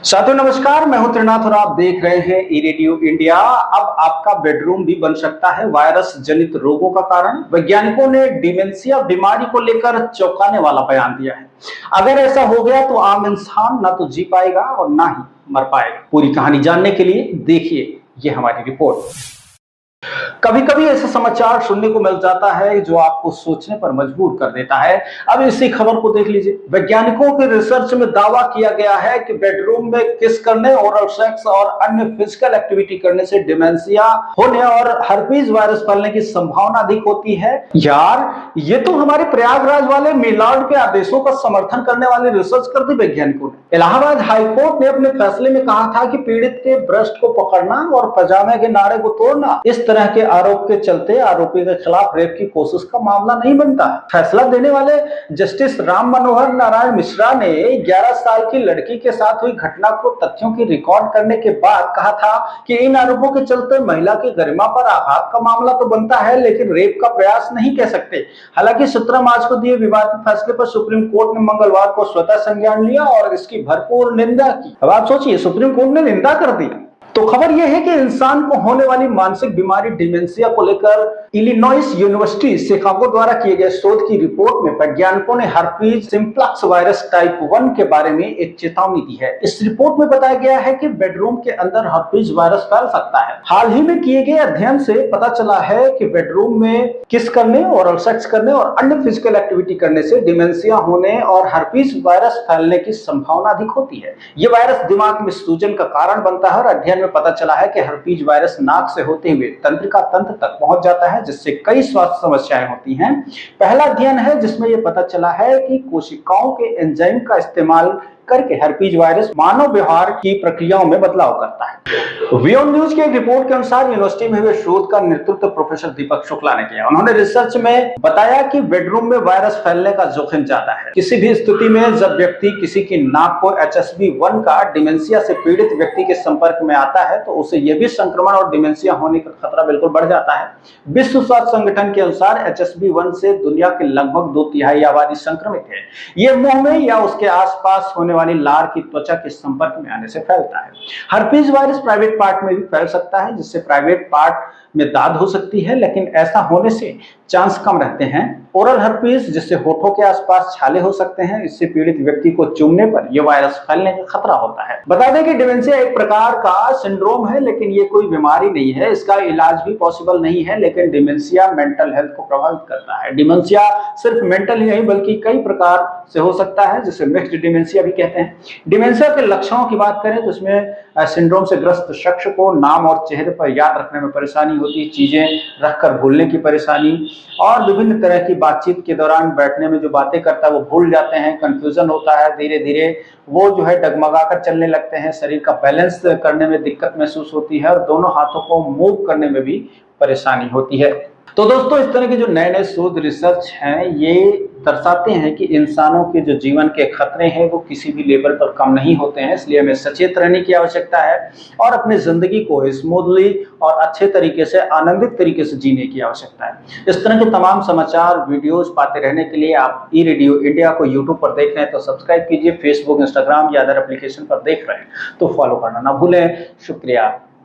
साथियों नमस्कार, मैं हूं त्रिनाथ और आप देख रहे हैं ई रेडियो इंडिया। अब आपका बेडरूम भी बन सकता है वायरस जनित रोगों का कारण। वैज्ञानिकों ने डिमेंशिया बीमारी को लेकर चौंकाने वाला बयान दिया है। अगर ऐसा हो गया तो आम इंसान ना तो जी पाएगा और ना ही मर पाएगा। पूरी कहानी जानने के लिए देखिए ये हमारी रिपोर्ट। कभी कभी ऐसा समाचार सुनने को मिल जाता है जो आपको सोचने पर मजबूर कर देता है। अब इसी खबर को देख लीजिए। वैज्ञानिकों के रिसर्च में दावा किया गया है कि बेडरूम में किस करने, ओरल सेक्स और अन्य फिजिकल एक्टिविटी करने से डिमेंशिया होने और हर्पीज वायरस फैलने की संभावना अधिक होती है। यार, ये तो हमारे प्रयागराज वाले मिलार्ड के आदेशों का समर्थन करने वाले रिसर्च कर दी वैज्ञानिकों ने। इलाहाबाद हाईकोर्ट ने अपने फैसले में कहा था कि पीड़ित के ब्रेस्ट को पकड़ना और पजामे के नाड़े को तोड़ना इस तरह के आरोप के चलते आरोपी के खिलाफ रेप की कोशिश का मामला नहीं बनता है। फैसला देने वाले जस्टिस राम मनोहर नारायण मिश्रा ने 11 साल की लड़की के साथ हुई घटना को तथ्यों की रिकॉर्ड करने के बाद कहा था कि इन आरोपों के चलते महिला की गरिमा पर आघात का मामला तो बनता है, लेकिन रेप का प्रयास नहीं कह सकते। हालांकि 17 मार्च को दिए विवादित फैसले पर सुप्रीम कोर्ट ने मंगलवार को स्वतः संज्ञान लिया और इसकी भरपूर निंदा की। अब आप सोचिए, सुप्रीम कोर्ट ने निंदा कर दी। तो खबर यह है कि इंसान को होने वाली मानसिक बीमारी डिमेंशिया को लेकर इलिनॉइस यूनिवर्सिटी शिकागो द्वारा किए गए शोध की रिपोर्ट में वैज्ञानिकों ने हर्पीज सिम्प्लेक्स वायरस टाइप 1 के बारे में एक चेतावनी दी है। इस रिपोर्ट में बताया गया है कि बेडरूम के अंदर हर्पीज वायरस फैल सकता है। हाल ही में किए गए अध्ययन से पता चला है कि बेडरूम में किस करने, ओरल सेक्स करने और अन्य फिजिकल एक्टिविटी करने से डिमेंशिया होने और हर्पीज वायरस फैलने की संभावना अधिक होती है। यह वायरस दिमाग में सूजन का कारण बनता है और अध्ययन पता चला है कि हर्पीज वायरस नाक से होते हुए तंत्रिका तंत्र तक पहुंच जाता है, जिससे कई स्वास्थ्य समस्याएं होती हैं। पहला अध्ययन है जिसमें यह पता चला है कि कोशिकाओं के एंजाइम का इस्तेमाल करके हर्पीज वायरस मानव व्यवहार की प्रक्रियाओं में बदलाव करता है। वियोन न्यूज की एक रिपोर्ट के अनुसार यूनिवर्सिटी में हुए शोध का नेतृत्व प्रोफेसर दीपक शुक्ला ने किया। उन्होंने रिसर्च में बताया कि बेडरूम में वायरस फैलने का जोखिम ज्यादा है। किसी भी स्थिति में जब व्यक्ति किसी की नाक को HSV1 का डिमेंशिया से पीड़ित व्यक्ति के संपर्क में आता है तो उसे यह भी संक्रमण और डिमेंशिया होने का खतरा बिल्कुल बढ़ जाता है। विश्व स्वास्थ्य संगठन के अनुसार HSV1 से दुनिया के लगभग 2/3 आबादी संक्रमित है। यह मुंह में या उसके आसपास होने वाली लार की त्वचा के संपर्क में आने से फैलता है। हर्पीज वायरस प्राइवेट पार्ट में भी फैल सकता है, जिससे प्राइवेट पार्ट में दाद हो सकती है, लेकिन ऐसा होने से चांस कम रहते हैं। ओरल हर्पीज, जिससे होठों के आसपास छाले हो सकते हैं, इससे पीड़ित व्यक्ति को चूमने पर यह वायरस फैलने का खतरा होता है। बता दें कि डिमेंशिया एक प्रकार का सिंड्रोम है, लेकिन ये कोई बीमारी नहीं है। इसका इलाज भी पॉसिबल नहीं है, लेकिन डिमेंशिया मेंटल हेल्थ को प्रभावित करता है। डिमेंशिया सिर्फ मेंटल ही नहीं बल्कि कई प्रकार से हो सकता है, जिसे मिक्स्ड डिमेंशिया भी कहते हैं। डिमेंशिया के लक्षणों की बात करें तो इसमें सिंड्रोम से ग्रस्त शख्स को नाम और चेहरे पर याद रखने में परेशानी होती है, चीजें रखकर भूलने की परेशानी और विभिन्न तरह की बातचीत के दौरान बैठने में जो बातें करता है वो भूल जाते हैं, कंफ्यूजन होता है, धीरे धीरे वो जो है डगमगाकर चलने लगते हैं, शरीर का बैलेंस करने में दिक्कत महसूस होती है और दोनों हाथों को मूव करने में भी परेशानी होती है। तो दोस्तों, इस तरह के जो नए नए शोध रिसर्च हैं ये दर्शाते हैं कि इंसानों के जो जीवन के खतरे हैं वो किसी भी लेवल पर कम नहीं होते हैं। इसलिए हमें सचेत रहने की आवश्यकता है और अपनी जिंदगी को स्मूथली और अच्छे तरीके से, आनंदित तरीके से जीने की आवश्यकता है। इस तरह के तमाम समाचार वीडियोस पाते रहने के लिए आप ई रेडियो इंडिया को यूट्यूब पर देख रहे हैं तो सब्सक्राइब कीजिए। फेसबुक, इंस्टाग्राम या अदर एप्लीकेशन पर देख रहे हैं तो फॉलो करना ना भूलें। शुक्रिया।